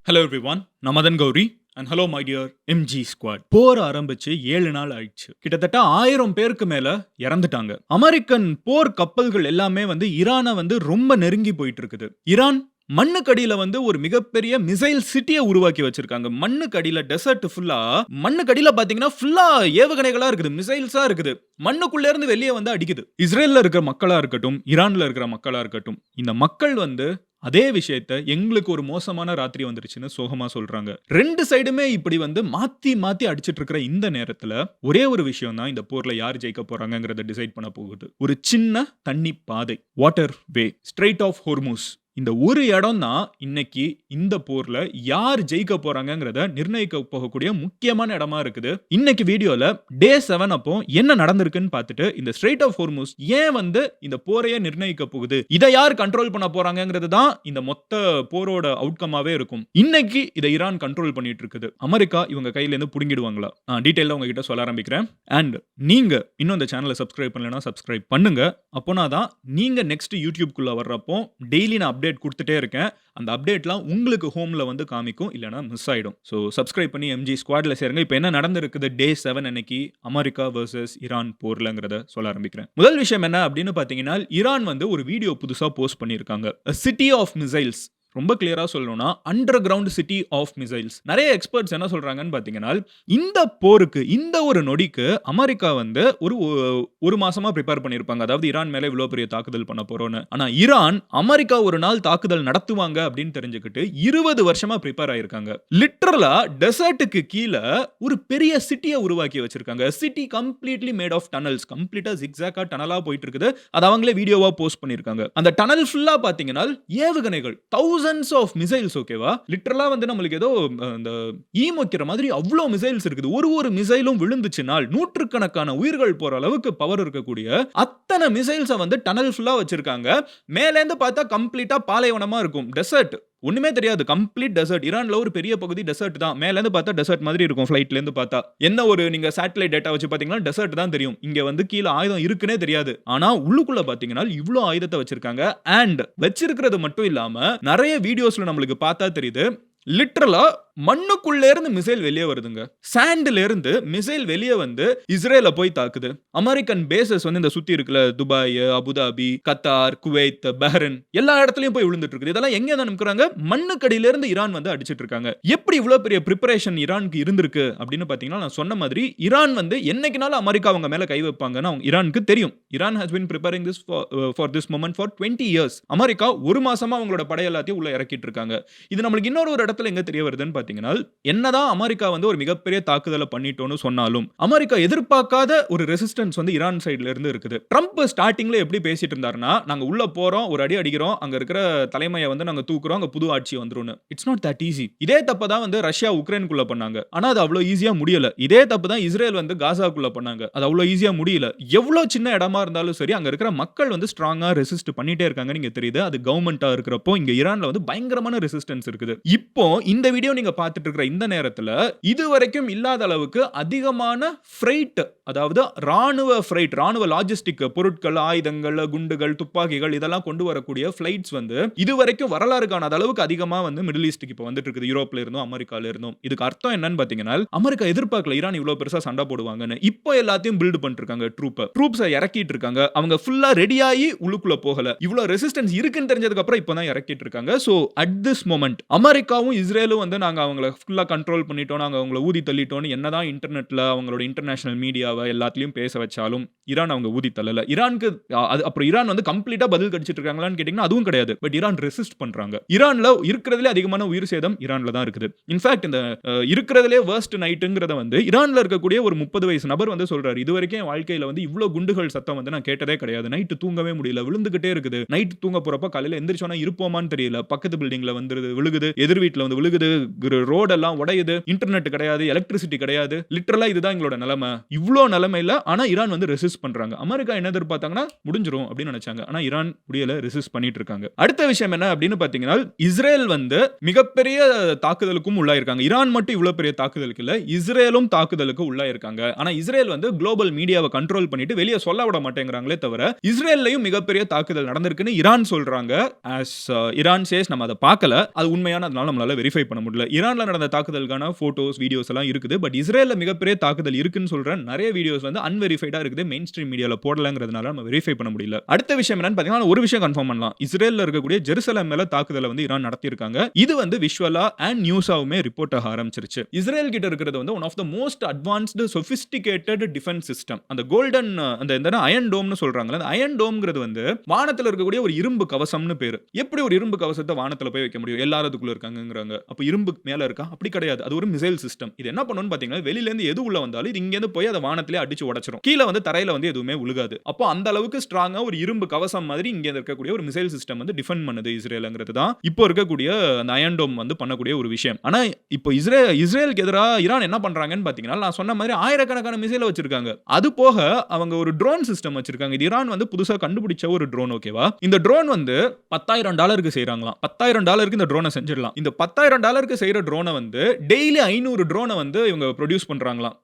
Hello everyone, நான் Madan Gowri and hello my dear MG squad. போர் ஆரம்பிச்சு 7 நாள் ஆயிடுச்சு. கிட்டத்தட்ட 1000 பேருக்கு மேல இறந்துட்டாங்க. அமெரிக்கன் போர் கப்பல்கள் எல்லாமே ஈரானை ரொம்ப நெருங்கி போயிட்டு இருக்குது. ஈரான் மண்ணுக்கடியில ஒரு மிகப்பெரிய மிசைல் சிட்டியை உருவாக்கி வச்சிருக்காங்க. மண்ணுக்கடியில டெசர்ட் ஃபுல்லா மண்ணுக்கடியில பாத்தீங்கன்னா ஃபுல்லா ஏவுகணைகளா இருக்குது, மிசைல்ஸா இருக்குது. மண்ணுக்குள்ள இருந்து வெளியே அடிக்குது. இஸ்ரேல்ல இருக்கிற மக்களா இருக்கட்டும், ஈரான்ல இருக்கிற மக்களா இருக்கட்டும், இந்த மக்கள் அதே விஷயத்த எங்களுக்கு ஒரு மோசமான ராத்திரி வந்துருச்சுன்னு சோகமா சொல்றாங்க. ரெண்டு சைடுமே இப்படி மாத்தி மாத்தி அடிச்சிட்டு இருக்கிற இந்த நேரத்துல ஒரே ஒரு விஷயம் தான் இந்த போர்ல யார் ஜெயிக்க போறாங்கங்கறத டிசைட் பண்ண போகுது. ஒரு சின்ன தண்ணி பாதை, water way, strait of Hormuz. இந்த ஒரு இடம் தான் இன்னைக்கு இந்த போர்ல யார் ஜெயிக்க போறாங்கங்கறத நிர்ணயிக்க போகக்கூடிய முக்கியமான இடமா இருக்குது. இன்னைக்கு வீடியோல டே 7 அப்போ என்ன நடந்திருக்குன்னு பார்த்துட்டு இந்த ஸ்ட்ரெய்ட் ஆஃப் ஹோர்முஸ் ஏன் இந்த போரையே நிர்ணயிக்க போகுது, இதை யார் கண்ட்ரோல் பண்ண போறாங்கங்கிறது தான் இந்த மொத்த போரோட அவுட்கமாவே இருக்கும். இன்னைக்கு இதை ஈரான் கண்ட்ரோல் பண்ணிட்டு இருக்குது. அமெரிக்கா இவங்க கையில இருந்து புடுங்கிடுவாங்களா? டீடைலா உங்ககிட்ட சொல்ல ஆரம்பிக்கிறேன். அண்ட் நீங்க இன்னும் இந்த சேனலை சப்ஸ்கிரைப் பண்ணலனா சப்ஸ்கிரைப் பண்ணுங்க. அப்போனாதான் நீங்க நெக்ஸ்ட் யூடியூப்குள்ள வர்றப்போ டெய்லி நான் அப்டேட் கொடுத்துட்டே இருக்கேன். அந்த அப்டேட்லாம் உங்களுக்கு ஹோம்ல காமிக்கும், இல்லனா மிஸ் ஆயிடும். சோ சப்ஸ்கிரைப் பண்ணி எம்ஜி ஸ்குவாட்ல சேருங்க. இப்போ என்ன நடந்திருக்குது டே 7 அன்னைக்கு அமெரிக்கா வெர்சஸ் ஈரான் போர்லங்கறத சொல்ல ஆரம்பிக்கிறேன். முதல் விஷயம் என்ன அப்படின்னு பாத்தீங்கன்னா, ஈரான் ஒரு வீடியோ புதுசா போஸ்ட் பண்ணிருக்காங்க. City of missiles. ரொம்ப கிளியரா சொல்லணும்னா underground city of missiles. நிறைய எக்ஸ்பர்ட்ஸ் என்ன சொல்றாங்கன்னு பாத்தீங்கன்னா, இந்த போருக்கு, இந்த ஒரு நொடிக்கு அமெரிக்கா ஒரு மாசமா ப்ரிப்பேர் பண்ணிருப்பாங்க. அதாவது ஈரான் மேல இவ்வளவு பெரிய தாக்குதல் பண்ண போறோம்னு. ஆனா ஈரான் அமெரிக்கா ஒரு நாள் தாக்குதல் நடத்துவாங்க அப்படின்னு தெரிஞ்சுக்கிட்டு 20 வருஷமா ப்ரிப்பேர் ஆயிருக்காங்க. லிட்டரலா டெசர்ட்டுக்கு கீழ ஒரு பெரிய சிட்டியை உருவாக்கி வச்சிருக்காங்க. City completely made of tunnels. கம்ப்ளீட்டா ஜிக்ஸாக்கா டனலா போயிட்டு இருக்குது. அது அவங்களே வீடியோவா போஸ்ட் பண்ணிருக்காங்க. அந்த டனல் ஃபுல்லா பாத்தீங்கன்னா ஏவுகணைகள், thousands of missiles. ஓகேவா? லிட்டரலா நம்மளுக்கு ஏதோ அந்த ஈமொக்கிற மாதிரி அவ்ளோ மிசைல்ஸ் இருக்குது. ஒரு மிசைலும் விழுந்துச்சுனால் நூற்றுக்கணக்கான உயிர்கள் போற அளவுக்கு பவர் இருக்கக்கூடிய அத்தனை மிசைல்ஸை டனல் ஃபுல்லா வச்சிருக்காங்க. மேல இருந்து பார்த்தா கம்ப்ளீட்டா பாலைவனமா இருக்கும். டெசர்ட் ஒண்ணுமே தெரியாது. Complete desert. ஈரான்ல ஒரு பெரிய பகுதி டெசர்ட் தான். மேல இருந்து பார்த்தா டெசர்ட் மாதிரி இருக்கும். ஃளைட்ல இருந்து பார்த்தா என்ன ஒரு நீங்க சேட்டலைட் டேட்டா வச்சு பாத்தீங்கன்னா டெசர்ட் தான் தெரியும். இங்க கீழ ஆயுதம் இருக்குனே தெரியாது. ஆனா உள்ளுக்குள்ள பாத்தீங்கன்னா இவ்ளோ ஆயுதத்தை வச்சிருக்காங்க. அண்ட் வச்சிருக்கிறது மட்டும் இல்லாம நிறைய வீடியோஸ்ல நம்மளுக்கு பார்த்தா தெரியுது, லிட்டரலா மண்ணுக்குள்ள இருந்து மிசைல் வெளியே வருதுங்க. சாண்ட்ல இருந்து மிசைல் வெளியே இஸ்ரேல போய் தாக்குது. அமெரிக்கன் பேசஸ் இந்த சுத்தி இருக்குல, Dubai, Abu Dhabi, Qatar, Kuwait, Bahrain, எல்லா இடத்துலயும் போய் விழுந்துட்டு இருக்குது. இதெல்லாம் எங்க அனுப்புறாங்க? மண்ணுக்கடியில இருந்து ஈரான் அடிச்சிட்டு இருக்காங்க. எப்படி இவ்வளவு பெரிய பிரிப்பரேஷன் ஈரானுக்கு இருந்திருக்கு அப்படின்னு பாத்தீங்கன்னா, நான் சொன்ன மாதிரி ஈரான் என்னைக்குனாலும் அமெரிக்கா அவங்க மேல கை வைப்பாங்கன்னு ஈரானுக்கு தெரியும். Iran has been preparing this for this moment for 20 years. America ஒரு மாசமா அவங்களோட படை எல்லாத்தையும் உள்ள இறக்கிட்டு இருக்காங்க. இது நம்மளுக்கு இன்னொரு ஒரு இடத்துல எங்க தெரிய வருதுன்னு என்னதான் அமெரிக்கா ஒரு மிகப்பெரிய தாக்குதலை பண்ணிட்டோம்னு சொன்னாலும் அமெரிக்கா எதிர்பார்க்காத ஒரு ரெசிஸ்டன்ஸ் ஈரான் சைடுல இருந்து இருக்குது. ட்ரம்ப் ஸ்டார்டிங்ல எப்படி பேசிட்டு இருந்தாருன்னா, நாங்க உள்ள போறோம், ஒரு அடி அடிக்கிறோம், அங்க இருக்கிற தலைமையை நாங்க தூக்குறோம், அங்க புது ஆட்சி வந்துரும். It's not that easy. இதே தப்பு தான் ரஷ்யா உக்ரைனுக்குள்ள பண்ணாங்க. ஆனா அது அவ்வளவு ஈஸியா முடியல. இதே தப்பு தான் இஸ்ரேல் காசாக்குள்ள பண்ணாங்க. அது அவ்வளவு ஈஸியா முடியல. எவ்வளவு சின்ன இடமா இருந்தாலும் சரி, அங்க இருக்கிற மக்கள் ஸ்ட்ராங்கா ரெசிஸ்ட் பண்ணிட்டே இருக்காங்க. நீங்க தெரியுது. அது கவர்மெண்டா இருக்கிறப்போ இங்க ஈரான்ல பயங்கரமான ரெசிஸ்டன்ஸ் இருக்குது. இப்போ இந்த வீடியோ நீங்க பார்த்துட்டு இருக்கிற இந்த நேரத்துல இதுவரைக்கும் இல்லாத அளவுக்கு அதிகமான ஃப்ரைட், அதாவது ராணுவ லாஜிஸ்டிக் பொருட்கள், ஆயுதங்கள், குண்டுகள், துப்பாக்கிகள் இதெல்லாம் கொண்டு வரக்கூடிய ஃளைட்ஸ் இதுவரைக்கும் வரலாறு காணாத அளவுக்கு அதிகமா மிடில் ஈஸ்ட்க்கு இப்போ வந்துட்டு இருக்குது. யூரோப்ல இருந்தும் அமெரிக்கால இருந்தும். இதுக்கு அர்த்தம் என்னன்னு பாத்தீங்கன்னா, அமெரிக்கா எதிர்பார்க்கல ஈரான் இவ்வளவு பெருசா சண்டை போடுவாங்கன்னு. இப்போ எல்லாத்தையும் பில்ட் பண்ணிட்டு இருக்காங்க. ட்ரூப்ஸை இறக்கிட்டு இருக்காங்க. அவங்க ஃபுல்லா ரெடியாகி உள்ளுக்குள்ள போகல. இவ்வளவு ரெசிஸ்டன்ஸ் இருக்குன்னு தெரிஞ்சதுக்கு அப்புறம் இப்பதான் இறக்கிட்டு இருக்காங்க. சோ அட் திஸ் மொமெண்ட் அமெரிக்காவும் இஸ்ரேலும் நாங்க அவங்கள ஃபுல்லா கண்ட்ரோல் பண்ணிட்டோம், நாங்க அவங்கள ஊதி தள்ளிட்டோம், என்னதான் இன்டர்நெட்ல அவங்களோட இன்டர்நேஷனல் மீடியாவை எல்லாத்தையும் பேச வச்சாலும் ஈரான் அவங்க ஊதி தள்ளல. ஈரானுக்கு அப்புறம் ஈரான் கம்ப்ளீட்டா பதில் கடிச்சிட்டு இருக்காங்களான்னு கேட்டீங்கன்னா அதுவும் கிடையாது. பட் ஈரான் ரெசிஸ்ட் பண்றாங்க. ஈரான்ல இருக்கிறதுலே அதிகமான உயிர் சேதம் ஈரான்ல தான் இருக்குது. இன்ஃபேக்ட் இந்த இருக்கிறதுலே வர்ஸ்ட் நைட்ங்கிறத ஈரான்ல இருக்கக்கூடிய ஒரு 30 வயசு நபர் சொல்றாரு, இதுவரைக்கும் என் வாழ்க்கையில இவ்வளவு குண்டுகள் சத்தம் நான் கேட்டதே கிடையாது. நைட்டு தூங்கவே முடியல, விழுந்துகிட்டே இருக்குது. நைட்டு தூங்க போறப்ப காலையில எந்திரிச்சோன்னா இருப்போமான்னு தெரியல. பக்கத்து பில்டிங்ல விழுகுது, எதிர் வீட்டுல விழுகுது, ரோடெல்லாம் உடையுது, இன்டர்நெட் கிடையாது, எலக்ட்ரிசிட்டி கிடையாது, லிட்டரலா இதுதான் எங்களோட நிலைமை. இவ்ளோ நிலைமையில ஆனா ஈரான் வந்து ரெசிஸ்ட் பண்றாங்க. அமெரிக்கா என்ன எதிர்பார்த்தாங்கன்னா முடிஞ்சிரும் அப்படின்னு நினைச்சாங்க. ஆனா ஈரான் முடியல, ரெசிஸ்ட் பண்ணிட்டு இருக்காங்க. அடுத்த விஷயம் என்ன அப்படின்னு பாத்தீங்கன்னா, இஸ்ரேல் வந்து மிகப்பெரிய தாக்குதலுக்கும் உள்ளாயிருக்காங்க. ஈரான் மட்டும் இவ்வளவு பெரிய தாக்குதலுக்கு இல்ல, இஸ்ரேலும் தாக்குதலுக்கு உள்ளாயிருக்காங்க. ஆனா இஸ்ரேல் வந்து குளோபல் மீடியாவை கண்ட்ரோல் பண்ணிட்டு வெளியே சொல்ல விட மாட்டேங்கிறாங்களே தவிர, இஸ்ரேல்லையும் மிகப்பெரிய தாக்குதல் நடந்திருக்குன்னு ஈரான் சொல்றாங்க. ஈரான் சேஸ் நம்ம அதை பார்க்கல, அது உண்மையானதுனால நம்மளால வெரிஃபை பண்ண முடியல. ஈரான்ல நடந்த தாக்குதலுக்கான போட்டோஸ் வீடியோஸ் எல்லாம் இருக்குது. பட் இஸ்ரேல்ல மிகப்பெரிய தாக்குதல் இருக்குன்னு சொல்ற நிறைய வீடியோஸ் வந்து அன்வெரிஃபைடா இருக்குது. மெயின் ஸ்ட்ரீம் மீடியால போடலங்கிறதுனால நம்ம வெரிஃபை பண்ண முடியல. அடுத்த விஷயம் என்னன்னு பாத்தீங்கன்னா, ஒரு விஷயம் கன்ஃபார்ம் பண்ணலாம். இஸ்ரேல்ல இருக்கக்கூடிய ஜெருசலம் மேல தாக்குதலை வந்து ஈரான் நடத்தி இருக்காங்க. இது வந்து விஷுவலா அண்ட் நியூஸாவுமே ரிப்போர்ட் ஆக ஆரம்பிச்சிருச்சு. இஸ்ரேல் கிட்ட இருக்கிறது வந்து one of the most advanced sophisticated defence system. அந்த கோல்டன் அந்த அயன் டோம்னு சொல்றாங்கல, அந்த அயன் டோம்ங்கிறது வந்து வானத்துல இருக்கக்கூடிய ஒரு இரும்பு கவசம்னு பேரு. எப்படி ஒரு இரும்பு கவசத்தை வானத்துல போய் வைக்க முடியும்? எல்லாரும் அதுக்குள்ள இருக்காங்கங்கறாங்க. அப்ப இரும்பு மேல இருக்கா? அப்படி கிடையாது. அது ஒரு மிசைல் சிஸ்டம். இது என்ன பண்ணும்னு பாத்தீங்கன்னா, வெளியில இருந்து எது உள்ள வந்தாலும் இது இங்க இருந்து போய் அத வானத்திலே அடிச்சு உடைச்சிரும். கீழ வந்து தரையில வந்து எதுவுமே விழுகாது. அப்போ அந்த அளவுக்கு ஸ்ட்ராங்கா ஒரு இரும்பு கவசம் மாதிரி இங்க இருக்கக்கூடிய ஒரு மிசைல் சிஸ்டம் வந்து டிஃபெண்ட் பண்ணுது இஸ்ரேல்ங்கிறது தான் இப்போ இருக்கக்கூடிய அந்த அயன் டோம் வந்து பண்ணக்கூடிய ஒரு விஷயம். ஆனா இப்போ இஸ்ரேலுக்கு எதிராக ஈரான் என்ன பண்றாங்கன்னு பாத்தீங்கன்னா, நான் சொன்ன மாதிரி ஆயிரக்கணக்கான மிசைலை வச்சிருக்காங்க. அது போக அவங்க ஒரு ட்ரோன் சிஸ்டம் வச்சிருக்காங்க. இது ஈரான் வந்து புதுசா கண்டுபிடிச்ச ஒரு ட்ரோன். ஓகேவா? இந்த ட்ரோன் வந்து $10,000 செய்றாங்களாம். $10,000 இந்த ட்ரோனை செஞ்சிடலாம். இந்த $10,000 செய்யற ட்ரோனை வந்து டெய்லி 500 ட்ரோனை வந்து இவங்க ப்ரொடியூஸ் பண்றாங்களாம்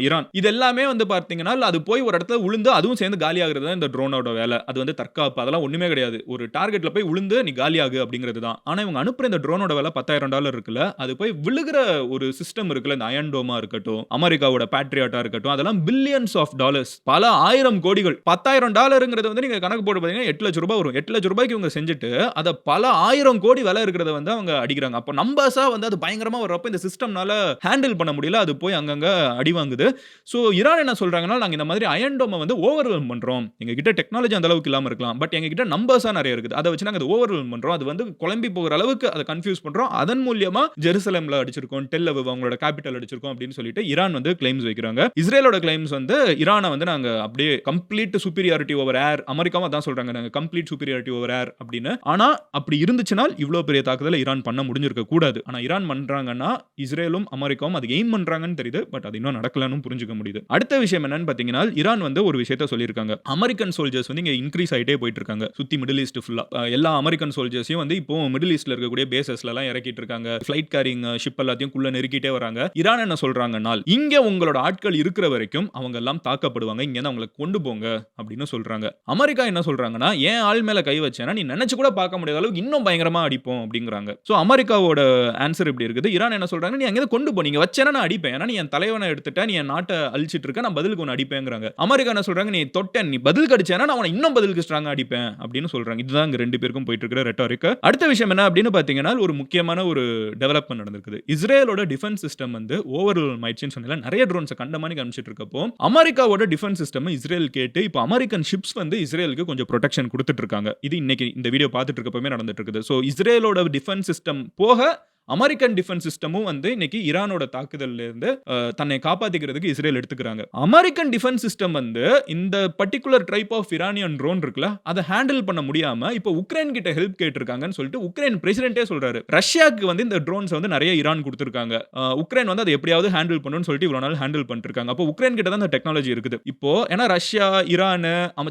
ஈரான். இது எல்லாமே வந்து பார்த்தீங்கன்னா, அது போய் ஒரு இடத்துல விழுந்து அதுவும் சேர்ந்து காலியாகிறது தான் இந்த ட்ரோனோட வேலை. அது வந்து தற்காப்பு அதெல்லாம் ஒண்ணுமே கிடையாது. ஒரு டார்கெட்ல போய் விழுந்து நீ காலியாகு அப்படிங்கிறது தான். ஆனா இவங்க அனுப்புற இந்த ட்ரோனோட விலை $10,000 இருக்குல்ல, அது போய் விழுகிற ஒரு சிஸ்டம் இருக்குல்ல, இந்த அயன் டோமா இருக்கட்டும், அமெரிக்காவோட பேட்ரியாட்டா இருக்கட்டும், அதெல்லாம் பில்லியன்ஸ் ஆஃப் டாலர்ஸ், பல ஆயிரம் கோடிகள். $10,000 வந்து நீங்க கணக்கு போட்டு பார்த்தீங்கன்னா $8,00,000 வரும். $8,00,000 இவங்க செஞ்சுட்டு அதை பல ஆயிரம் கோடி விலை இருக்கிறத வந்து அவங்க அடிக்கிறாங்க. அப்போ நம்பர்ஸா வந்து அது பயங்கரமா வர்றப்ப இந்த சிஸ்டம்னால ஹேண்டில் பண்ண முடியல. அது போய் அங்கங்க அடி வாங்குது. சோ ஈரான் என்ன சொல்றாங்கன்னா, நாங்க இந்த மாதிரி அயன் டோமை வந்து ஓவர்வெல்ம் பண்றோம். எங்க கிட்ட டெக்னாலஜி அந்த அளவுக்கு இல்லாம இருக்கலாம். பட் எங்க கிட்ட நம்பர்ஸா நிறைய இருக்குது. அதை வச்சு நாங்க அதை ஓவர்வெல்ம் பண்றோம். அது வந்து குழம்பி போகிற அளவுக்கு அதை கன்ஃபியூஸ் பண்றோம். அதன் மூலியமா ஜெருசலம்ல அடிச்சிருக்கோம், டெல் அவிவ் அவங்களோட கேபிட்டல் அடிச்சிருக்கோம் அப்படின்னு சொல்லிட்டு ஈரான் வந்து கிளைம்ஸ் வைக்கிறாங்க. இஸ்ரேலோட கிளைம்ஸ் வந்து ஈரானை வந்து நாங்க அப்படியே கம்ப்ளீட் சுப்பீரியாரிட்டி ஓவர் ஏர், அமெரிக்காவும் அதான் சொல்றாங்க, நாங்க கம்ப்ளீட் சுப்பீரியாரிட்டி ஓவர் ஏர் அப்படின்னு. ஆனா அப்படி இருந்துச்சுனால் இவ்வளவு பெரிய தாக்குதலை ஈரான் பண்ண முடிஞ்சிருக்க கூடாது. ஆனா ஈரான் பண்றாங்கன்னா இஸ்ரேலும் அமெரிக்காவும் அது எய்ம் பண்றாங்கன்னு தெரியுது. பட் அது இன்னும் நடக்கலன்னு புரிஞ்சுக்க முடியுது. அடுத்த விஷயம் என்னன்னு பாத்தீங்கன்னா, ஈரான் வந்து ஒரு விஷயத்தை சொல்லியிருக்காங்க. அமெரிக்கன் சோல்ஜர்ஸ் வந்து இங்க இன்க்ரீஸ் ஆயிட்டே போயிட்டு இருக்காங்க. சுத்தி மிடில் ஈஸ்ட் ஃபுல்லா எல்லா அமெரிக்கன் சோல்ஜர்ஸையும் வந்து இப்போ மிடில் ஈஸ்ட்ல இருக்கக்கூடிய பேசஸ்ல எல்லாம் இறக்கிட்டு இருக்காங்க. ஃளைட் கேரிங் ஷிப் எல்லாத்தையும் குள்ள நெருக்கிட்டே வராங்க. ஈரான் என்ன சொல்றாங்கன்னா, இங்க உங்களோட ஆட்கள் இருக்கிற வரைக்கும் அவங்க எல்லாம் தாக்கப்படுவாங்க. இங்க அவங்களை கொண்டு போங்க அப்படின்னு சொல்றாங்க. அமெரிக்கா என்ன சொல்றாங்கன்னா, ஏன் ஆள் மேல கை வச்சேன்னா நீ நினைச்சு கூட பார்க்க முடியாத அளவுக்கு இன்னும் பயங்கரமா அடிப்போம் அப்படிங்கிறாங்க. சோ அமெரிக்காவோட ஆன்சர் இப்படி இருக்குது. ஈரான் என்ன சொல்றாங்க, நீ அங்க கொண்டு போ, நீங்க வச்சேன்னா நான் அடிப்பேன். ஏன்னா நீ என் தலைவனை எடுத்துட்ட, நீ என் நாட்டை அழிச்சிட்டு இருக்க, நான் பதிலுக்கு ஒன்னு அடிப்பேங்கிறாங்க. அமெரிக்கா என்ன சொல்றாங்க, நீ தொட்ட, நீ பதிலுக்கு அடிச்சேன்னா நான் உன்னை இன்னும் பதிலுக்கு ஸ்ட்ராங்கா அடிப்பேன் அப்படின்னு சொல்றாங்க. இதுதான் இங்க ரெண்டு பேருக்கும் போயிட்டு இருக்கிற ரெட்டாரிக். அடுத்த விஷயம் என்ன அப்படின்னு பாத்தீங்கன்னா, ஒரு முக்கியமான ஒரு டெவலப்மென்ட் நடந்திருக்குது. இஸ்ரேலோட டிஃபென்ஸ் சிஸ்டம் வந்து ஓவர்வெல்ம் ஆயிடுச்சுன்னு சொன்னல, நிறைய ட்ரோன்ஸ் கண்டமானி காமிச்சிட்டு இருக்கப்போ அமெரிக்காவோட டிஃபென்ஸ் சிஸ்டம் இஸ்ரேல் கேட்டு இப்போ அமெரிக்கன் ஷிப்ஸ் வந்து இஸ்ரேலுக்கு கொஞ்சம் ப்ரொடெக்ஷன் கொடுத்துட்டு இருக்காங்க. இது இன்னைக்கு இந்த வீடியோ பார்த்துட்டு இருக்கப்பவே நடந்துட்டு இருக்குது. சோ இஸ்ரேலோட டிஃபென்ஸ் சிஸ்டம் போக அமெரிக்கன் டிஃபென்ஸ் சிஸ்டமும் வந்து இன்னைக்கு ஈரானோட தாக்குதல்ல இருந்து தன்னை காப்பாத்திக்கிறதுக்கு இஸ்ரேல் எடுத்துக்கிறாங்க. அமெரிக்கன் டிஃபென்ஸ் சிஸ்டம் வந்து இந்த particular type of Iranian drone இருக்குல, அதை ஹேண்டில் பண்ண முடியாம இப்போ உக்ரைன் கிட்ட ஹெல்ப் கேட்டிருக்காங்கன்னு சொல்லிட்டு உக்ரைன் பிரசிடென்ட்டே சொல்றாரு. ரஷ்யாக்கு வந்து இந்த ட்ரோன்ஸ் வந்து நிறைய ஈரான் கொடுத்திருக்காங்க. உக்ரைன் வந்து அதை எப்படியாவது ஹேண்டில் பண்ணணும்னு சொல்லிட்டு இவ்வளவு நாள் ஹேண்டில் பண்ணிட்டு இருக்காங்க. அப்போ உக்ரைன் கிட்ட தான் இந்த டெக்னாலஜி இருக்குது. இப்போ ஏன்னா ரஷ்யா, ஈரான்,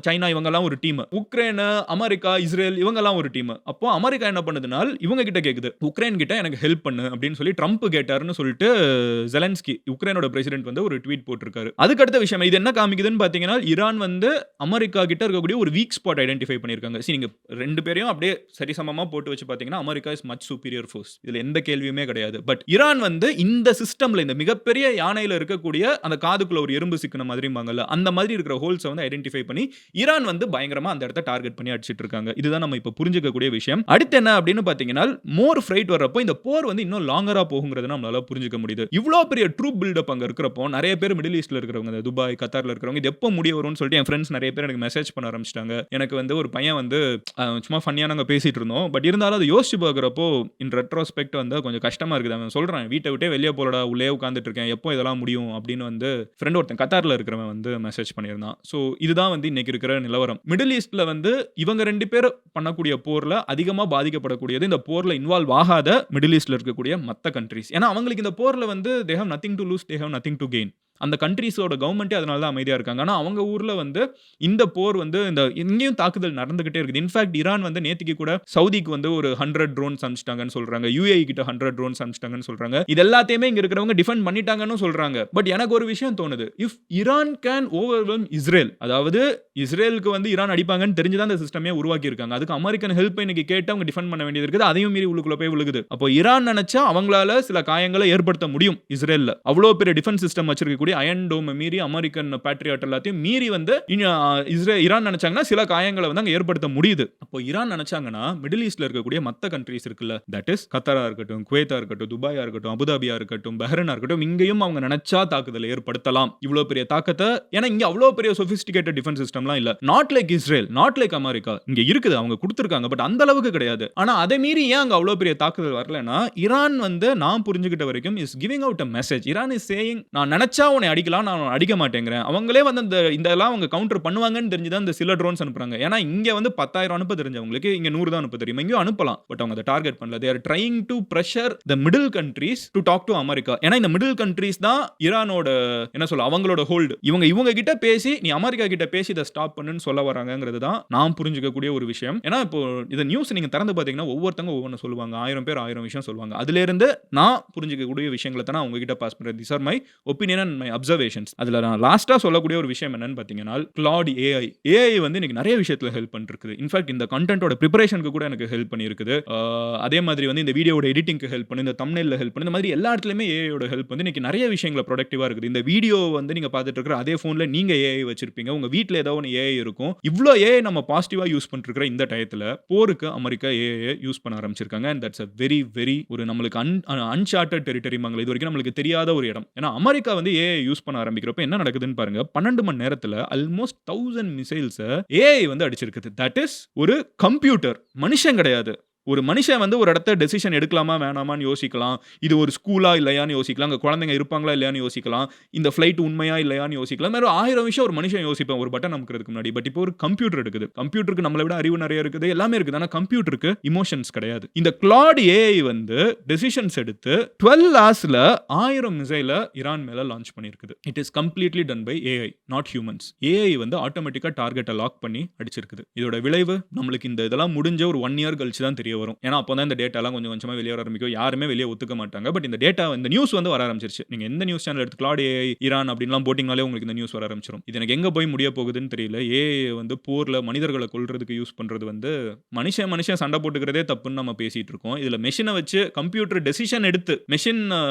சைனா இவங்க எல்லாம் ஒரு டீம், உக்ரைன், அமெரிக்கா, இஸ்ரேல் இவங்க எல்லாம் ஒரு டீம். அப்போ அமெரிக்கா என்ன பண்ணுதுன்னா இவங்க கிட்ட கேக்குது, உக்ரைன் கிட்ட எனக்கு ஹெல்ப் பண்ணு அப்படின்னு சொல்லி ட்ரம்ப் கேட்டாருன்னு சொல்லிட்டு ஜெலன்ஸ்கி உக்ரைனோட பிரசிடென்ட் வந்து ஒரு ட்வீட் போட்டிருக்காரு. அதுக்கு அடுத்த விஷயம் இது என்ன காமிக்குதுன்னு பாத்தீங்கன்னா, ஈரான் வந்து அமெரிக்கா கிட்ட இருக்கக்கூடிய ஒரு வீக் ஸ்பாட் ஐடென்டிஃபை பண்ணிருக்காங்க. நீங்க ரெண்டு பேரையும் அப்படியே சரிசமமா போட்டு வச்சு பாத்தீங்கன்னா America is much superior force, இதுல எந்த கேள்வியுமே கிடையாது. பட் ஈரான் வந்து இந்த சிஸ்டம்ல, இந்த மிகப்பெரிய யானையில இருக்கக்கூடிய அந்த காதுக்குள்ள ஒரு எறும்பு சிக்கின மாதிரிம்பாங்கல்ல, அந்த மாதிரி இருக்கிற ஹோல்ஸ் வந்து ஐடென்டிஃபை பண்ணி ஈரான் வந்து பயங்கரமா அந்த இடத்தை டார்கெட் பண்ணி அடிச்சிட்டு இருக்காங்க. இதுதான் நம்ம இப்ப புரிஞ்சுக்கக்கூடிய விஷயம். அடுத்து என்ன அப்படின்னு பாத்தீங்கன்னா, மோர் ஃப்ரைட் வரப்போ இந்த போர் வந்து இன்னும் லாங்கரா போகுங்கிறது நம்மளால புரிஞ்சுக்க முடியுது. இவ்ளோ பெரிய ட்ரூப் பில்டப் அங்க இருக்கிறப்போ நிறைய பேர் மிடில் ஈஸ்ட்ல இருக்கிறவங்க, துபாய், கத்தார்ல இருக்கிறவங்க, இது எப்போ முடிய வரும்னு சொல்லிட்டு என் ஃப்ரெண்ட்ஸ் நிறைய பேர் எனக்கு மெசேஜ் பண்ண ஆரம்பிச்சிட்டாங்க. எனக்கு வந்து ஒரு பையன் வந்து சும்மா ஃபன்னியா நாங்க பேசிட்டு இருந்தோம். பட் இருந்தாலும் அதை யோசிச்சு பார்க்குறப்போ இன் ரெட்ரோஸ்பெக்ட் வந்து கொஞ்சம் கஷ்டமா இருக்குது. அவன் சொல்றான், வீட்டை விட்டே வெளியே போலடா, உள்ளே உட்காந்துட்டு இருக்கேன், எப்போ இதெல்லாம் முடியும் அப்படின்னு வந்து ஃப்ரெண்ட் ஒருத்தன் கத்தார்ல இருக்கிறவன் வந்து மெசேஜ் பண்ணியிருந்தான். ஸோ இதுதான் வந்து இன்னைக்கு இருக்கிற நிலவரம். மிடில் ஈஸ்ட்ல வந்து இவங்க ரெண்டு பேர் பண்ணக்கூடிய போர்ல அதிகமா பாதிக்கப்படக்கூடியது, இந்த போர்ல இன்வால்வ் ஆகாத மிடில் ஈஸ்ட்ல இருக்கக்கூடிய மத்த கண்ட்ரீஸ். ஏன்னா அவங்களுக்கு இந்த போர்ல வந்து they have nothing to lose, they have nothing to gain. அந்த கண்ட்ரீஸோட கவர்மெண்ட்டே அதனால தான் அமைதியா இருக்காங்க. ஆனா அவங்க ஊர்ல வந்து இந்த போர் வந்து இங்கேயும் தாக்குதல் நடந்துகிட்டே இருக்குது. இன்ஃபாக்ட் ஈரான் வந்து நேத்திக்கு கூட சவுதிக்கு வந்து ஒரு 100 ட்ரோன்ஸ் அனுப்பிச்சிட்டாங்கன்னு சொல்றாங்க. UAE கிட்ட 100 ட்ரோன்ஸ் அனுப்பிச்சிட்டாங்கன்னு சொல்றாங்க. இது எல்லாத்தையுமே இங்க இருக்கிறவங்க டிஃபெண்ட் பண்ணிட்டாங்கன்னு சொல்றாங்க. பட் எனக்கு ஒரு விஷயம் தோணுது. If Iran can overwhelm Israel, அதாவது இஸ்ரேலுக்கு வந்து ஈரான் அடிப்பாங்கன்னு தெரிஞ்சுதான் அந்த சிஸ்டமே உருவாக்கி இருக்காங்க. அதுக்கு அமெரிக்கன் ஹெல்ப் இன்னைக்கு கேட்டு அவங்க டிஃபெண்ட் பண்ண வேண்டியது இருக்குது. அதையும் மீறி உள்ளுக்குள்ள போய் விழுகுது. அப்போ ஈரான் நினைச்சா அவங்களால சில காயங்களை ஏற்படுத்த முடியும் இஸ்ரேல்ல. அவ்வளவு பெரிய டிஃபென்ஸ் சிஸ்டம் வச்சிருக்கக்கூடிய அயன் டோம் மீறி அமெரிக்கன் பேட்ரியாட் எல்லாத்தையும் மீறி வந்து ஈரான் நினைச்சாங்கன்னா சில காயங்களை வந்து அங்க ஏற்படுத்த முடியுது. அப்போ ஈரான் நினைச்சாங்கன்னா மிடில் ஈஸ்ட்ல இருக்கக்கூடிய மத்த கண்ட்ரீஸ் இருக்குல்ல, தட் இஸ் கத்தாரா இருக்கட்டும், குவைத்தா இருக்கட்டும், துபாயா இருக்கட்டும், அபுதாபியா இருக்கட்டும், பஹ்ரைனா இருக்கட்டும், இங்கேயும் அவங்க நினைச்சா தாக்குதல் ஏற்படுத்தலாம். இவ்வளவு பெரிய தாக்கத்தை, ஏன்னா இங்க அவ்வளவு பெரிய சொபிஸ்டிகேட்டட் டிஃபென்ஸ் சிஸ்டம்லாம் இல்ல. Not like Israel, not like America. இங்க இருக்குது, அவங்க கொடுத்திருக்காங்க, பட் அந்த அளவுக்கு கிடையாது. ஆனா அதை மீறி ஏன் அங்க அவ்வளவு பெரிய தாக்குதல் வரலன்னா, ஈரான் வந்து நான் புரிஞ்சுக்கிட்ட வரைக்கும் is giving out a message. Iran is saying, நான் நினைச்சா உன்னை அடிக்கலாம், நான் அடிக்க மாட்டேங்கிறேன். அவங்களே வந்து இதெல்லாம் அவங்க கவுண்டர் பண்ணுவாங்கன்னு தெரிஞ்சுதான் இந்த சில ட்ரோன்ஸ் அனுப்புறாங்க. ஏன்னா இங்க வந்து 10,000 அனுப்ப தெரிஞ்சவங்களுக்கு இங்க 100 தான் அனுப்ப தெரியும். இங்கேயும் அனுப்பலாம், பட் அவங்க அதை டார்கெட் பண்ணல. they are trying to pressure the middle countries to talk to America. ஏன்னா இந்த மிடில் கண்ட்ரீஸ் தான் ஈரானோட என்ன சொல்ல, அவங்களோட ஹோல்டு. இவங்க கிட்ட பேசி நீ அமெரிக்கா கிட்ட பேசி இதை ஸ்டாப் பண்ணுன்னு சொல்ல வராங்கிறது தான் நான் புரிஞ்சுக்கக்கூடிய ஒரு விஷயம். ஏன்னா இப்போ இந்த நியூஸ் நீங்க திறந்து பார்த்தீங்கன்னா ஒவ்வொருத்தங்க ஒவ்வொன்று சொல்லுவாங்க, 1000 பேர் 1000 விஷயம் சொல்லுவாங்க. அதுல இருந்து நான் புரிஞ்சுக்கக்கூடிய விஷயங்களை தான் நான் உங்ககிட்ட பாஸ் பண்றேன். these are my opinion and my observations. அதுல நான் லாஸ்டா சொல்லக்கூடிய ஒரு விஷயம் என்னன்னு பாத்தீங்கன்னா, Claude AI வந்து இன்னைக்கு நிறைய விஷயத்துல ஹெல்ப் பண்ணிருக்குது. இன்ஃபேக்ட் இந்த கண்டென்ட்டோட ப்ரிப்பரேஷனுக்கு கூட எனக்கு ஹெல்ப் பண்ணியிருக்குது. அதே மாதிரி வந்து இந்த வீடியோட எடிட்டிங்க்கு ஹெல்ப் பண்ணி, இந்த தம்ப்நெயில்ல ஹெல்ப் பண்ணி, இந்த மாதிரி எல்லா இடத்துலயுமே ஏஐயோட ஹெல்ப் வந்து இன்னைக்கு நிறைய விஷயங்கள ப்ரொடக்டிவா இருக்குது. இந்த வீடியோ வந்து நீங்க பார்த்துட்டு இருக்கிற அதே போன்ல நீங்க ஏஐ வச்சிருப்பீங்க, உங்க வீட்ல ஏதோ ஒன்று ஏஐ இருக்கும். இவ்ளோ ஏஐ நம்ம பாசிட்டிவா யூஸ் பண்ணிட்டு இருக்கிற இந்த டயத்துல போருக்கு அமெரிக்கா ஏஐ யூஸ் பண்ண ஆரம்பிச்சிருக்காங்க. And that's a very very ஒரு நம்மளுக்கு அன்சார்ட்டட் டெரிட்டரி மங்கள இது வரைக்கும் நம்மளுக்கு தெரியாத ஒரு இடம். ஏன்னா அமெரிக்கா வந்து ஏஐ யூஸ் பண்ண ஆரம்பிக்கிறப்ப என்ன நடக்குதுன்னு பாருங்க. 12 மணி நேரத்துல ஆல்மோஸ்ட் 1000 மிசைல்ஸ் ஏஐ வந்து அடிச்சிருக்குது. தட் இஸ் ஒரு கம்ப்யூட்டர், மனுஷன் கிடையாது. ஒரு மனுஷன் வந்து ஒரு இடத்த டெசிஷன் எடுக்கலாமா வேணாமான்னு யோசிக்கலாம். இது ஒரு ஸ்கூலா இல்லையான்னு யோசிக்கலாம். அங்கே குழந்தைங்க இருப்பாங்களா இல்லையான்னு யோசிக்கலாம். இந்த ஃப்ளைட் உண்மையா இல்லையான்னு யோசிக்கலாம். மாதிரி 1000 விஷயம் ஒரு மனுஷன் யோசிப்பேன் ஒரு பட்டன் அமுக்கிறதுக்கு முன்னாடி. பட் இப்போ ஒரு கம்ப்யூட்டர் இருக்குது. கம்ப்யூட்டருக்கு நம்மளை விட அறிவு நிறைய இருக்குது, எல்லாமே இருக்குது. ஆனால் கம்ப்யூட்டருக்கு இமோஷன்ஸ் கிடையாது. இந்த கிளாட் ஏஐ வந்து டெசிஷன்ஸ் எடுத்து 12 ஹவர்ஸ்ல 1000 மிசைலை ஈரான் மேல லான்ச் பண்ணியிருக்குது. It is completely done by AI, not humans. AI வந்து ஆட்டோமேட்டிக்கா டார்கெட்டை லாக் பண்ணி அடிச்சிருக்குது. இதோட விளைவு நம்மளுக்கு இந்த இதெல்லாம் முடிஞ்ச ஒரு 1 இயர் கழிச்சு தான் தெரிய வரும். ஏன்னா அப்போதான் இந்த டேட்டாலாம் கொஞ்சம் கொஞ்சமா வெளியே வர ஆரம்பிக்கும். யாருமே வெளியே ஒத்துக்க மாட்டாங்க. பட் இந்த டேட்டா, இந்த நியூஸ் வந்து வர ஆரம்பிச்சிருச்சு. நீங்க எந்த நியூஸ் சேனல் எடுத்து கிளாட் ஏஐ ஈரான் அப்படின்லாம் போட்டிங்கனாலே உங்களுக்கு இந்த நியூஸ் வர ஆரம்பிச்சிடும். இது எனக்கு எங்க போய் முடிய போகுதுன்னு தெரியல. ஏஐ வந்து போர்ல மனிதர்களை கொல்றதுக்கு யூஸ் பண்றது வந்து மனுஷன் சண்டை போட்டுக்கிறதே தப்புன்னு நம்ம பேசிட்டு இருக்கோம். இதுல மெஷினை வச்சு கம்ப்யூட்டர் டெசிஷன் எடுத்து, மெஷின்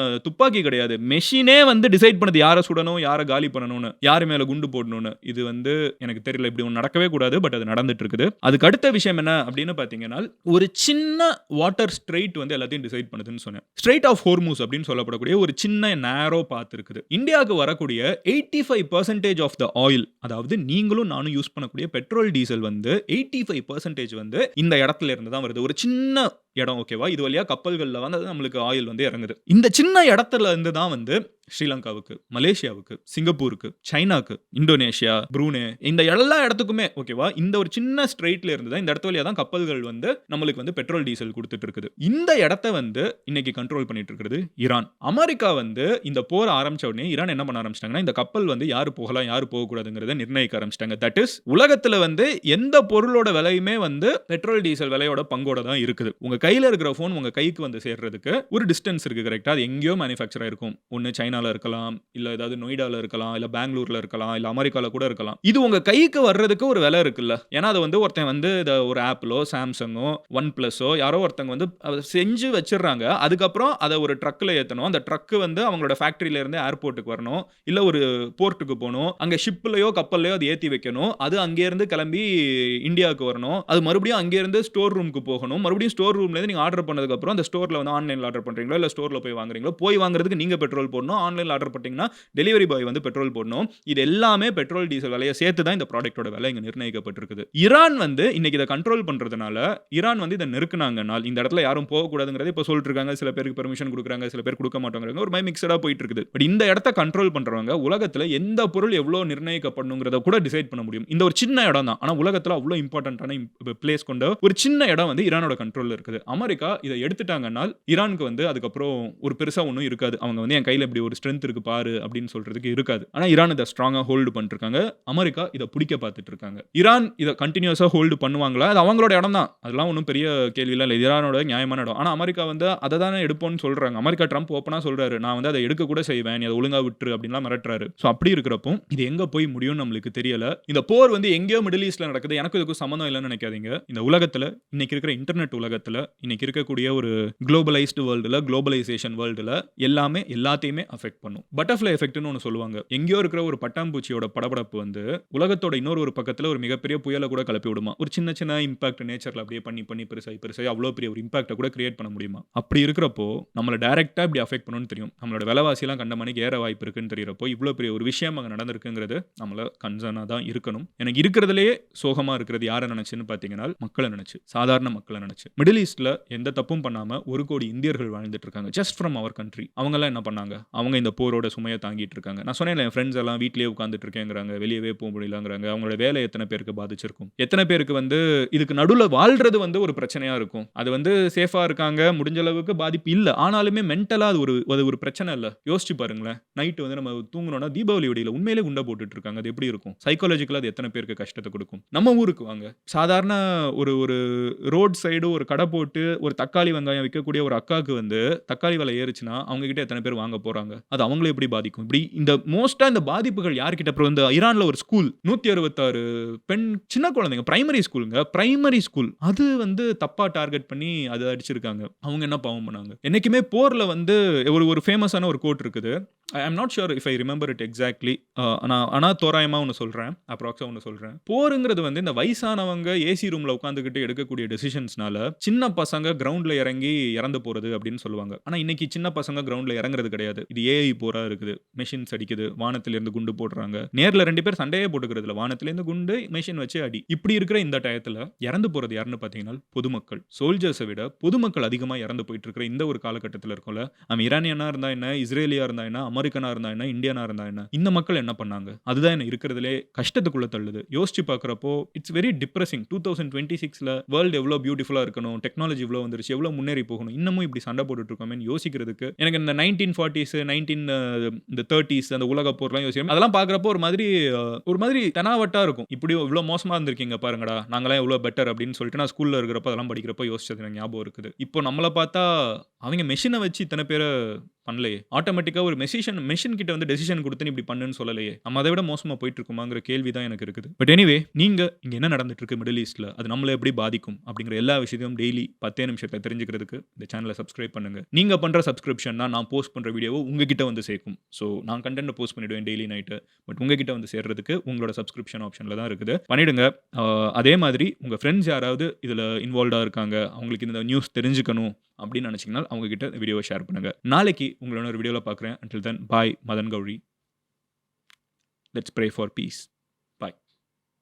துப்பாக்கி கிடையாது, மெஷினே வந்து டிசைட் பண்ணது யாரை சுடணும், யாரை காலி பண்ணணும்னு, யாரு மேல குண்டு போடணும்னு. இது வந்து எனக்கு தெரியல, இப்படி ஒன்று நடக்கவே கூடாது. பட் அது நடந்துட்டு இருக்குது. அதுக்கு அடுத்த விஷயம் என்ன அப்படின்னு பாத்தீங்கன்னா, ஒரு சின்ன வாட்டர் ஸ்ட்ரெயிட் வந்து எல்லாத்தையும் டிசைட் பண்ணுதுன்னு சொன்னேன். ஸ்ட்ரெயிட் ஆஃப் ஹோர்மூஸ் அப்படின்னு சொல்லப்படக்கூடிய ஒரு சின்ன நேரோ பாத் இருக்குது. இந்தியாவுக்கு வரக்கூடிய 85% ஆஃப் த ஆயில், அதாவது நீங்களும் நானும் யூஸ் பண்ணக்கூடிய பெட்ரோல் டீசல் வந்து 85% வந்து இந்த இடத்துல இருந்து தான் வருது. ஒரு சின்ன இடம், ஓகேவா? இது வழியா கப்பல்கள்ல வந்து நம்மளுக்கு ஆயில் வந்து இறங்குது. இந்த சின்ன இடத்துல இருந்து தான் வந்து ஸ்ரீலங்காவுக்கு, மலேசியாவுக்கு, சிங்கப்பூருக்கு, சைனாக்கு, இந்தோனேஷியா, ப்ரூனே, இந்த எல்லா இடத்துக்குமே, ஓகேவா, இந்த ஒரு சின்ன ஸ்ட்ரெயிட்ல இருந்து தான், இந்த இடத்து வழியா தான் கப்பல்கள் வந்து நம்மளுக்கு வந்து பெட்ரோல் டீசல் கொடுத்துட்டு இருக்குது. இந்த இடத்த வந்து இன்னைக்கு கண்ட்ரோல் பண்ணிட்டு இருக்கிறது ஈரான். அமெரிக்கா வந்து இந்த போர் ஆரம்பிச்ச உடனே ஈரான் என்ன பண்ண ஆரம்பிச்சிட்டாங்கன்னா, இந்த கப்பல் வந்து யாரு போகலாம் யாரு போகக்கூடாதுங்கிறத நிர்ணயிக்க ஆரம்பிச்சிட்டாங்க. தட் இஸ் உலகத்துல வந்து எந்த பொருளோட விலையுமே வந்து பெட்ரோல் டீசல் விலையோட பங்கோட தான் இருக்குது. உங்க கையில இருக்கிற போன் உங்க கைக்கு வந்து சேர்றதுக்கு ஒரு டிஸ்டன்ஸ் இருக்கு, கரெக்டா? அது எங்கேயோ மேனுஃபேக்சர் ஆயிருக்கும். ஒன்னு சைனால இருக்கலாம், இல்ல ஏதாவது நொய்டால இருக்கலாம், இல்ல பெங்களூர்ல இருக்கலாம், இல்ல அமெரிக்கால கூட இருக்கலாம். இது உங்க கைக்கு வர்றதுக்கு ஒரு விலை இருக்குல்ல. ஏன்னா அது வந்து ஒருத்தன் வந்து ஒரு ஆப்பிளோ, சாம்சங்கோ, ஒன் பிளஸோ யாரோ ஒருத்தங்க வந்து செஞ்சு வச்சிடறாங்க. அதுக்கப்புறம் அதை ஒரு ட்ரக்ல ஏற்றணும். அந்த ட்ரக் வந்து அவங்களோட ஃபேக்டரியில இருந்து ஏர்போர்ட்டுக்கு வரணும், இல்ல ஒரு போர்ட்டுக்கு போகணும். அங்க ஷிப்லயோ கப்பல்லையோ அது ஏற்றி வைக்கணும். அது அங்கே இருந்து கிளம்பி இந்தியாவுக்கு வரணும். அது மறுபடியும் அங்கே இருந்து ஸ்டோர் ரூமுக்கு போகணும். மறுபடியும் ஸ்டோர் ரூம்ல இருந்து நீங்க ஆர்டர் பண்ணதுக்கு அப்புறம் அந்த ஸ்டோர்ல வந்து ஆன்லைன்ல ஆர்டர் பண்றீங்களோ இல்ல ஸ்டோர்ல போய் வாங்குறீங்களோ, போய் வாங்குறதுக்கு நீங்க பெட்ரோல் போடணும். ஆன்லைன்ல ஆர்டர் பண்ணிட்டீங்கன்னா டெலிவரி பாய் வந்து பெட்ரோல் போடணும். இது எல்லாமே பெட்ரோல் டீசல் விலையை சேர்த்து தான் இந்த ப்ராடக்ட்டோட விலை இங்க நிர்ணயிக்கப்பட்டிருக்குது. ஈரான் வந்து இன்னைக்கு இதை கண்ட்ரோல் பண்றதுனால ஈரான் வந்து இதை நெருக்குனாங்கனால் இந்த இடத்துல யாரும் போகக்கூடாதுங்கிறத இப்போ சொல்லிட்டு இருக்காங்க. சில பேருக்கு பெர்மிஷன் கொடுக்குறாங்க, சில பேர் கொடுக்க மாட்டாங்க. ஒரு மிக்சடா போயிட்டு இருக்குது. பட் இந்த இடத்த கண்ட்ரோல் பண்றவங்க உலகத்துல எந்த பொருள் எவ்வளவு நிர்ணயிக்கப்படணுங்கிறத கூட டிசைட் பண்ண முடியும். இந்த ஒரு சின்ன இடம் தான், ஆனா உலகத்துல அவ்வளவு இம்பார்ட்டன்டான பிளேஸ் கொண்ட ஒரு சின்ன இடம் வந்து ஈரானோட கண்ட்ரோல்ல இருக்குது. அமெரிக்கா இதை எடுத்துட்டாங்கன்னால் ஈரானுக்கு வந்து அதுக்கப்புறம் ஒரு பெருசா ஒன்றும் இருக்காது. அவங்க வந்து என் கையில இப்படி ஒரு ஸ்ட்ரென்த் இருக்கு பாரு அப்படின்னு சொல்றதுக்கு இருக்காது. ஆனா ஈரான் இதை ஸ்ட்ராங்கா ஹோல்டு பண்ணிட்டு இருக்காங்க. அமெரிக்கா இதை பிடிக்க பார்த்துட்டு இருக்காங்க. ஈரான் இதை கண்டினியூஸா ஹோல்டு பண்ணுவாங்களா? அது அவங்களோட இடம் தான். அதெல்லாம் ஒன்றும் பெரிய கேள்விலாம் இல்லை. ஈரானோட நியாயமான இடம். ஆனா அமெரிக்கா வந்து அதை தானே எடுப்போம்னு சொல்றாங்க. அமெரிக்கா ட்ரம்ப் ஓப்பனா சொல்றாரு, நான் வந்து அதை எடுக்க கூட செய்வேன், நீ அதை ஒழுங்கா விட்டுரு அப்படின்லாம் மிரட்டுறாரு. ஸோ அப்படி இருக்கிறப்போ இது எங்க போய் முடியும்னு நம்மளுக்கு தெரியல. இந்த போர் வந்து எங்கேயோ மிடில் ஈஸ்ட்ல நடக்குது. எனக்கு இதுக்கும் சம்மந்தம் இல்லைன்னு நினைக்காதீங்க. இந்த உலகத்துல இன்னைக்கு இருக்கிற இன்டர்நெட் உலகத்துல இன்னைக்கு இருக்கக்கூடிய ஒரு குளோபலைஸ்டு வேர்ல்டுல குளோபலைசேஷன் வேர்ல்டுல எல்லாமே எல்லாத்தையுமே அஃபெக்ட் பண்ணும். பட்டர்ஃப்ளை எஃபெக்ட்னு ஒன்று சொல்லுவாங்க. எங்கேயோ இருக்கிற ஒரு பட்டாம்பூச்சியோட படபடப்பு வந்து உலகத்தோட இன்னொரு பக்கத்துல ஒரு மிகப்பெரிய புயலை கூட கிளப்பி விடுமா. ஒரு சின்ன சின்ன இம்பாக்ட் நேச்சர்ல அப்படியே பண்ணி பண்ணி பெருசாகி அவ்வளோ பெரிய ஒரு இம்பாக்டை கூட கிரியேட் பண்ண முடியுமா. அப்படி இருக்கிறப்போ நம்மளை டைரக்டா இப்படி அஃபெக்ட் பண்ணணும்னு தெரியும். நம்மளோட விலைவாசியெல்லாம் கண்ட மணிக்கு ஏற வாய்ப்பு இருக்குன்னு தெரியறப்போ இவ்வளோ பெரிய ஒரு விஷயம் அங்கே நடந்திருக்குங்கிறது நம்மள கன்சர்னாக தான் இருக்கணும். எனக்கு இருக்கிறதுலேயே சோகமா இருக்கிறது யாரை நினைச்சுன்னு பார்த்தீங்கன்னா மக்களை நினைச்சு, சாதாரண மக்களை நினைச்சு. மிடில் ஈஸ்ட்ல எந்த தப்பும் பண்ணாம 1 கோடி இந்தியர்கள் வாழ்ந்துட்டு இருக்காங்க. Just from our country. அவங்க எல்லாம் என்ன பண்ணாங்க? அவங்க இந்த போரோட சுமையை தாங்கிட்டு இருக்காங்க. நான் சொன்னேன், என் ஃப்ரெண்ட்ஸ் எல்லாம் வீட்லயே உட்காந்துட்டு இருக்கேங்கிறாங்க, வெளியவே போக முடியலங்கிறாங்க. அவங்களோட வேலை எத்தனை பேருக்கு பாதிச்சிருக்கும்? எத்தனை பேருக்கு வந்து இதுக்கு நடுவில் வாழ்றது வந்து ஒரு பிரச்சனையா இருக்கும்? அது வந்து சேஃபா இருக்காங்க, முடிஞ்ச அளவுக்கு பாதிப்பு இல்ல. ஆனாலுமே மென்டலா அது ஒரு பிரச்சனை இல்ல. யோசிச்சு பாருங்களேன். நைட் வந்து நம்ம தூங்கணும்னா தீபாவளி வெடியில உண்மையிலே குண்டை போட்டுட்டு இருக்காங்க. அது எப்படி இருக்கும்? சைக்காலஜிக்கலா அது எத்தனை பேருக்கு கஷ்டத்தை கொடுக்கும்? நம்ம ஊருக்கு வாங்க. சாதாரண ஒரு ஒரு ரோட் சைடு ஒரு கடை போட்டு ஒரு தக்காளி வெங்காயம் விற்கக்கூடிய ஒரு அக்காவுக்கு வந்து தக்காளி விலை ஏறுச்சுன்னா அவங்க கிட்ட எத்தனை பேர் வாங்க போறாங்க? அது அவங்களை எப்படி பாதிக்கும்? இப்படி இந்த மோஸ்டா இந்த பாதிப்புகள் யார்கிட்ட? அப்புறம் இந்த ஈரான்ல ஒரு ஸ்கூல் 166 பெண் சின்ன குழந்தைங்க, பிரைமரி ஸ்கூலுங்க, பிரைமரி ஸ்கூல், அது வந்து தப்பா டார்கெட் பண்ணி அதை அடிச்சிருக்காங்க. அவங்க என்ன பாவம் பண்ணாங்க? என்னைக்குமே போர்ல வந்து ஒரு ஃபேமஸான ஒரு கோட் இருக்குது. I am not sure if I remember it exactly. நான் தோராயமா ஒன்று சொல்றேன், அப்ராக்ஸா ஒன்று சொல்றேன். போருங்கிறது வந்து இந்த வயசானவங்க ஏசி ரூம்ல உட்காந்துக்கிட்டு எடுக்கக்கூடிய டெசிஷன்ஸ்னால சின்ன பசங்க கிரவுண்ட்ல இறங்கி இறந்து போறது அப்படின்னு சொல்லுவாங்க. ஆனா இன்னைக்கு சின்ன பசங்க கிரவுண்ட்ல இறங்குறது கிடையாது. இது ஏஐ போரா இருக்குது. மெஷின்ஸ் அடிக்குது, வானத்துல இருந்து குண்டு போடுறாங்க. நேர்ல 2 பேர் சண்டையே போட்டுக்கிறது இல்ல, வானத்துல இருந்து குண்டு, மெஷின் வச்சு அடி. இப்படி இருக்கிற இந்த டயத்துல இறந்து போறது யாருன்னு பாத்தீங்கன்னா பொதுமக்கள். சோல்ஜர்ஸை விட பொதுமக்கள் அதிகமா இறந்து போயிட்டு இருக்கிற இந்த ஒரு காலகட்டத்தில் இருக்கும்ல, அவன் ஈரானியனா இருந்தா என்ன, இஸ்ரேலியா இருந்தா என்ன, அமெரிக்கனா இருந்தா என்ன, இந்தியனா இருந்தா என்ன, இந்த மக்கள் என்ன பண்ணாங்க? அதுதான் என்ன இருக்கிறதுலே கஷ்டத்துக்குள்ள தள்ளுது. யோசிச்சு பார்க்குறப்போ இட்ஸ் வெரி டிப்ரெசிங். 2026ல வேர்ல்டு எவ்வளோ பியூட்டிஃபுல்லா இருக்கணும், டெக்னாலஜி இவ்வளோ வந்துருச்சு, எவ்வளோ முன்னேறி போகணும், இன்னமும் இப்படி சண்டை போட்டுட்டு இருக்கோமேன்னு யோசிக்கிறதுக்கு எனக்கு இந்த 1940s 1930s அந்த உலக போர்லாம் யோசிக்கும். அதெல்லாம் பார்க்குறப்போ ஒரு மாதிரி தெனாவட்டா இருக்கும். இப்படி இவ்வளோ மோசமா இருந்திருக்கீங்க பாருங்கடா, நாங்களாம் எவ்வளோ பெட்டர் அப்படின்னு சொல்லிட்டு நான் ஸ்கூல்ல இருக்கிறப்ப அதெல்லாம் படிக்கிறப்போ யோசிச்சது எனக்கு ஞாபகம் இருக்குது. இப்போ நம்மளை பார்த்தா அவங்க மெஷினை வச்சு இத்தனை பேரை பண்ணலையே. ஆட்டோமேட்டிக்கா ஒரு மெஷின் கிட்ட வந்து டெசிஷன் கொடுத்து இப்படி பண்ணுன்னு சொல்லலையே. நம்ம அதை விட மோசமா போயிட்டு இருக்குமாங்கிற கேள்வி தான் எனக்கு இருக்குது. பட் எனிவே, நீங்க இங்க என்ன நடந்துட்டு இருக்கு மிடில் ஈஸ்ட்ல, அது நம்மள எப்படி பாதிக்கும் அப்படிங்கிற எல்லா விஷயத்தையும் டெய்லி 10 நிமிஷத்துல தெரிஞ்சுக்கிறதுக்கு இந்த சேனலை சப்ஸ்கிரைப் பண்ணுங்க. நீங்க பண்ற சப்ஸ்கிரிப்ஷன் தான் நான் போஸ்ட் பண்ற வீடியோவை உங்ககிட்ட வந்து சேர்க்கும். ஸோ நான் கண்டென்ட் போஸ்ட் பண்ணிடுவேன் டெய்லி நைட்டு. பட் உங்ககிட்ட வந்து சேர்றதுக்கு உங்களோட சப்ஸ்கிரிப்ஷன் ஆப்ஷன்ல தான் இருக்குது. பண்ணிடுங்க. அதே மாதிரி உங்க ஃப்ரெண்ட்ஸ் யாராவது இதுல இன்வால்வ்டா இருக்காங்க, அவங்களுக்கு இந்த நியூஸ் தெரிஞ்சுக்கணும் அப்படின்னு நினைச்சீங்கன்னா அவங்க கிட்ட வீடியோவை ஷேர் பண்ணுங்க. நாளைக்கு உங்களோட ஒரு வீடியோல பார்க்குறேன். Until then, bye. Madan Gowri. Let's pray for peace.